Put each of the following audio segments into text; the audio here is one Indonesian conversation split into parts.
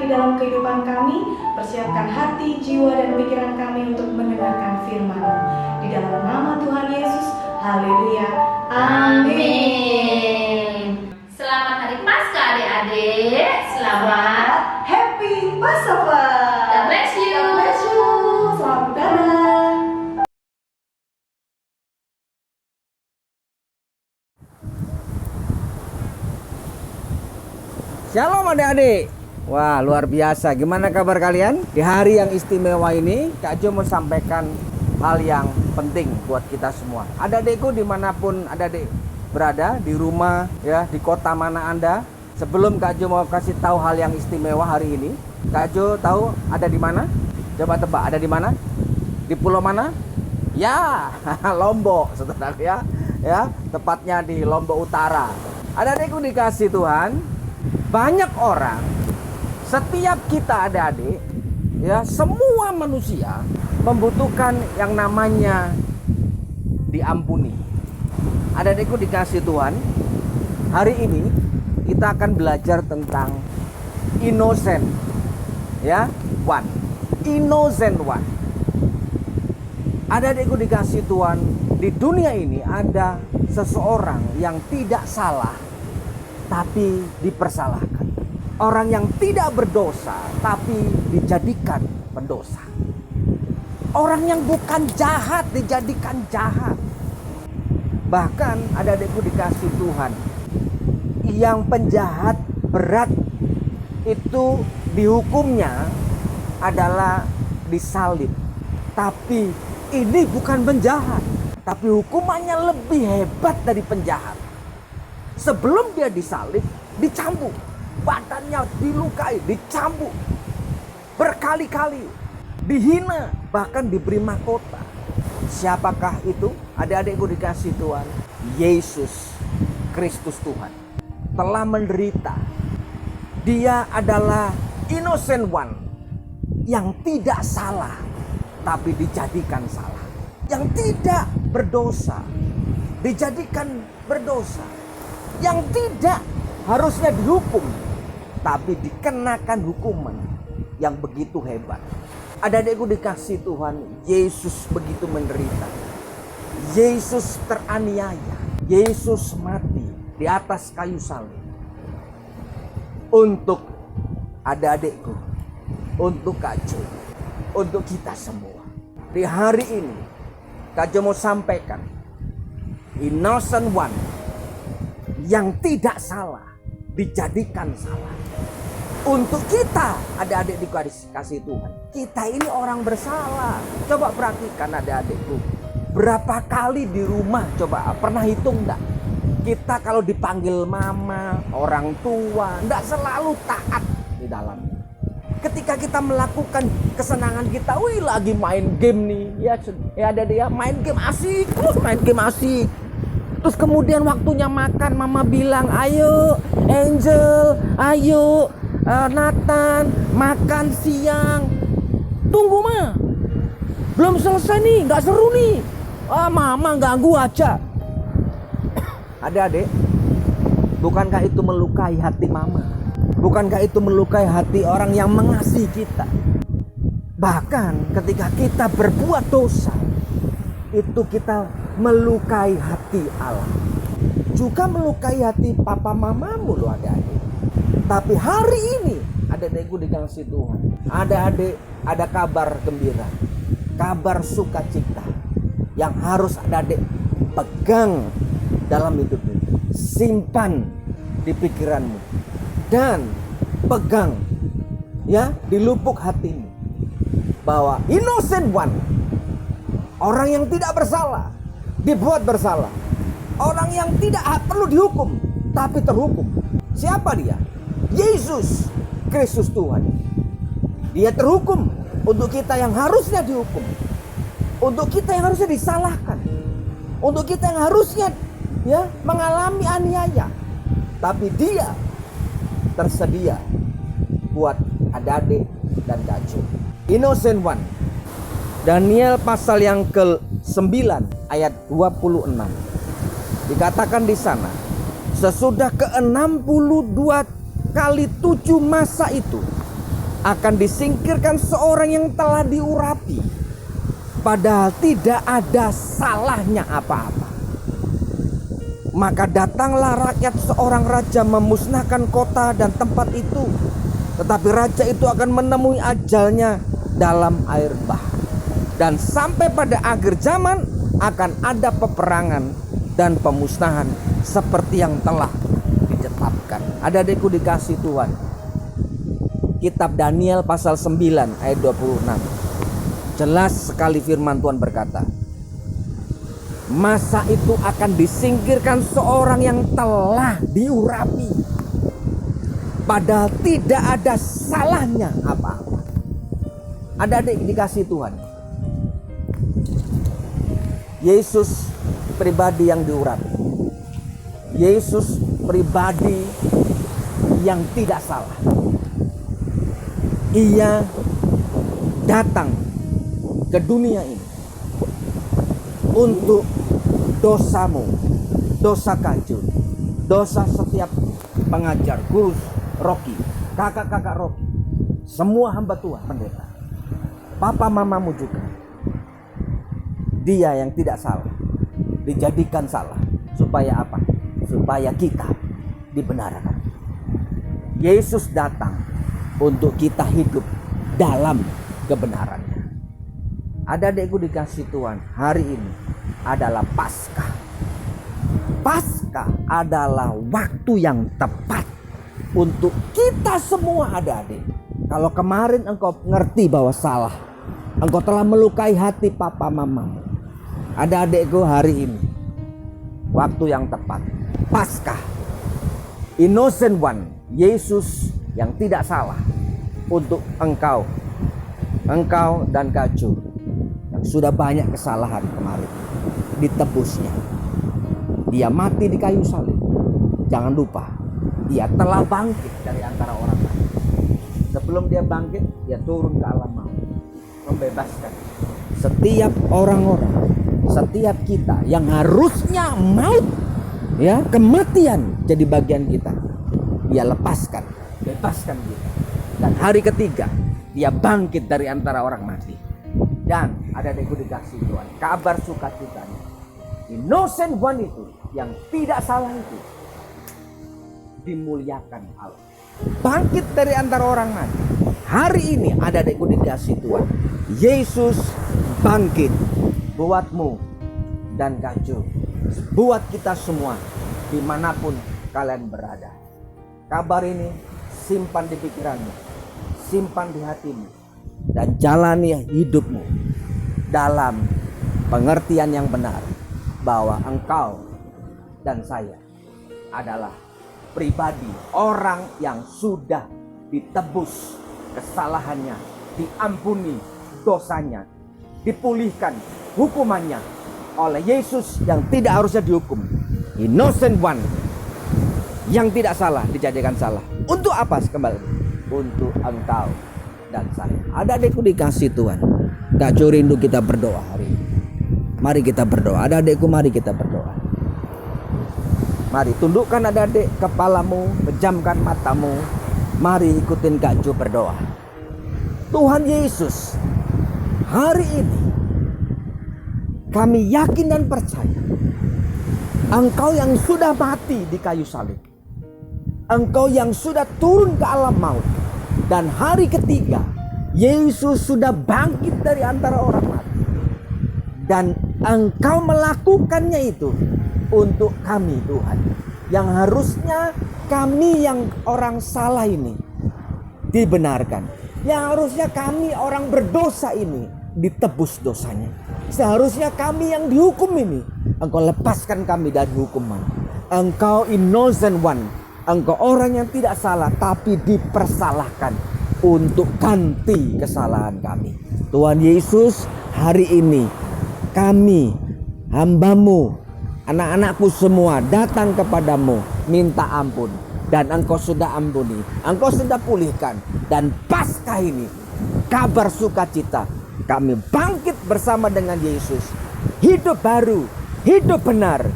dalam kehidupan kami, persiapkan hati, jiwa, dan pikiran kami untuk mendengarkan firman-Mu. Di dalam nama Tuhan Yesus, haleluya, amin. Selamat Hari Paskah adik-adik, selamat Happy Passover. God bless you. God bless you. Selamat berdadah. Shalom adik-adik. Wah, luar biasa. Gimana kabar kalian? Di hari yang istimewa ini, Kak Jo mau sampaikan hal yang penting buat kita semua. Adik-adikku dimanapun adik-adik berada, di rumah, ya, di kota mana Anda. Sebelum Kak Jo mau kasih tahu hal yang istimewa hari ini, Kak Jo tahu ada di mana? Coba tebak, ada di mana? Di pulau mana? Ya, Lombok, saudara ya. Ya, tepatnya di Lombok Utara. Adik-adikku dikasih Tuhan, banyak orang, setiap kita adik-adik, ya, semua manusia membutuhkan yang namanya diampuni. Adik-adikku dikasih Tuhan, hari ini kita akan belajar tentang innocent, ya, one, innocent one. Adik-adikku dikasih Tuhan, di dunia ini ada seseorang yang tidak salah tapi dipersalahkan. Orang yang tidak berdosa tapi dijadikan pendosa. Orang yang bukan jahat dijadikan jahat. Bahkan adik-adikku dikasih Tuhan, yang penjahat berat itu dihukumnya adalah disalib. Tapi ini bukan penjahat, tapi hukumannya lebih hebat dari penjahat. Sebelum dia disalib, dicambuk, badannya dilukai, dicambuk berkali-kali, dihina, bahkan diberi mahkota. Siapakah itu? Adik-adikku dikasih Tuhan, Yesus Kristus Tuhan telah menderita. Dia adalah innocent one, yang tidak salah tapi dijadikan salah, yang tidak berdosa dijadikan berdosa, yang tidak harusnya dihukum tapi dikenakan hukuman yang begitu hebat. Adik-adikku dikasih Tuhan, Yesus begitu menderita. Yesus teraniaya. Yesus mati di atas kayu salib. Untuk adik-adikku, untuk Kak Jo, untuk kita semua. Di hari ini, Kak Jo mau sampaikan, innocent one yang tidak salah dijadikan salah. Untuk kita, adik-adik dikasih Tuhan, kita ini orang bersalah. Coba perhatikan adik-adikku, berapa kali di rumah, coba pernah hitung enggak? Kita kalau dipanggil mama, orang tua, enggak selalu taat di dalamnya. Ketika kita melakukan kesenangan kita, wih lagi main game nih, ya ada dia main game asik, terus main game asik. Terus kemudian waktunya makan, mama bilang, ayo Angel, ayo Nathan, makan siang. Tunggu ma, belum selesai nih, nggak seru nih. Mama ganggu aja. Adik-adik, bukankah itu melukai hati mama? Bukankah itu melukai hati orang yang mengasihi kita? Bahkan ketika kita berbuat dosa, itu kita melukai hati Allah. Juga melukai hati papa mamamu loh adik-adik. Tapi hari ini adik-adikku dikasih Tuhan, adik-adik ada kabar gembira, kabar sukacita yang harus adik-adik pegang dalam hidup ini. Simpan di pikiranmu dan pegang ya di lubuk hatimu bahwa innocent one, orang yang tidak bersalah dibuat bersalah. Orang yang tidak perlu dihukum tapi terhukum. Siapa dia? Yesus Kristus Tuhan. Dia terhukum untuk kita yang harusnya dihukum, untuk kita yang harusnya disalahkan, untuk kita yang harusnya ya mengalami aniaya. Tapi dia tersedia buat adik-adik dan Kak Jo. Innocent one. Daniel pasal yang ke-9 ayat 26. Dikatakan di sana, sesudah ke-62 kali 7 masa itu akan disingkirkan seorang yang telah diurapi, padahal tidak ada salahnya apa-apa. Maka datanglah rakyat seorang raja memusnahkan kota dan tempat itu, tetapi raja itu akan menemui ajalnya dalam air bah. Dan sampai pada akhir zaman akan ada peperangan dan pemusnahan seperti yang telah ditetapkan. Adik-adikku dikasih Tuhan, kitab Daniel pasal 9 ayat 26. Jelas sekali firman Tuhan berkata, masa itu akan disingkirkan seorang yang telah diurapi, padahal tidak ada salahnya apa-apa. Adik-adik dikasih Tuhan, Yesus pribadi yang diurapi, Yesus pribadi yang tidak salah. Ia datang ke dunia ini untuk dosamu, dosa Kak Jo, dosa setiap pengajar, guru Rocky, kakak-kakak Rocky, semua hamba Tuhan, pendeta, papa mamamu juga. Dia yang tidak salah dijadikan salah. Supaya apa? Supaya kita dibenarkan. Yesus datang untuk kita hidup dalam kebenarannya. Adik-adikku dikasih Tuhan, hari ini adalah Paskah. Paskah adalah waktu yang tepat untuk kita semua adik-adik. Kalau kemarin engkau ngerti bahwa salah, engkau telah melukai hati papa mamamu, adik-adikku hari ini waktu yang tepat. Paskah, innocent one, Yesus yang tidak salah untuk engkau dan Kak Jo yang sudah banyak kesalahan kemarin, ditebusnya. Dia mati di kayu salib. Jangan lupa, dia telah bangkit dari antara orang mati. Sebelum dia bangkit, dia turun ke alam maut, membebaskan setiap orang-orang, setiap kita yang harusnya maut, ya, kematian jadi bagian kita. Dia lepaskan bebaskan kita. Dan hari ketiga dia bangkit dari antara orang mati. Dan ada adikku dikasih Tuhan, kabar sukacitanya, innocent one itu, yang tidak salah itu, dimuliakan Allah. Bangkit dari antara orang mati. Hari ini ada adikku dikasih Tuhan, Yesus bangkit buatmu dan Kak Jo, buat kita semua dimanapun kalian berada. Kabar ini simpan di pikiranmu, simpan di hatimu, dan jalani hidupmu dalam pengertian yang benar bahwa engkau dan saya adalah pribadi orang yang sudah ditebus kesalahannya, diampuni dosanya, dipulihkan hukumannya oleh Yesus yang tidak harusnya dihukum. Innocent one, yang tidak salah dijadikan salah. Untuk apa kembali? Untuk engkau dan saya. Ada adikku dikasih Tuhan, Kak Jo rindu kita berdoa hari ini. Mari kita berdoa. Ada adikku, mari kita berdoa. Mari tundukkan adik-adik kepalamu, pejamkan matamu. Mari ikutin Kak Jo berdoa. Tuhan Yesus, hari ini kami yakin dan percaya Engkau yang sudah mati di kayu salib, Engkau yang sudah turun ke alam maut, dan hari ketiga Yesus sudah bangkit dari antara orang mati. Dan Engkau melakukannya itu untuk kami Tuhan, yang harusnya kami yang orang salah ini dibenarkan, yang harusnya kami orang berdosa ini ditebus dosanya. Seharusnya kami yang dihukum ini, Engkau lepaskan kami dari hukuman. Engkau innocent one, Engkau orang yang tidak salah tapi dipersalahkan untuk ganti kesalahan kami. Tuhan Yesus, hari ini kami hamba-Mu, anak-anakku semua datang kepadamu minta ampun. Dan Engkau sudah ampuni, Engkau sudah pulihkan. Dan pasca ini kabar sukacita, kami bangkit bersama dengan Yesus, hidup baru, hidup benar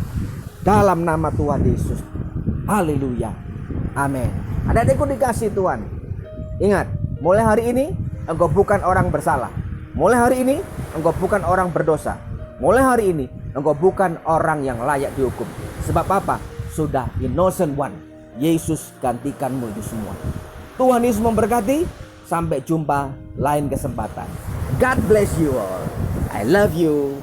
dalam nama Tuhan Yesus. Haleluya, amin. Ada adikku dikasih Tuhan, ingat, mulai hari ini engkau bukan orang bersalah. Mulai hari ini engkau bukan orang berdosa. Mulai hari ini engkau bukan orang yang layak dihukum. Sebab apa? Sudah innocent one, Yesus gantikanmu itu semua. Tuhan Yesus memberkati. Sampai jumpa lain kesempatan. God bless you all. I love you.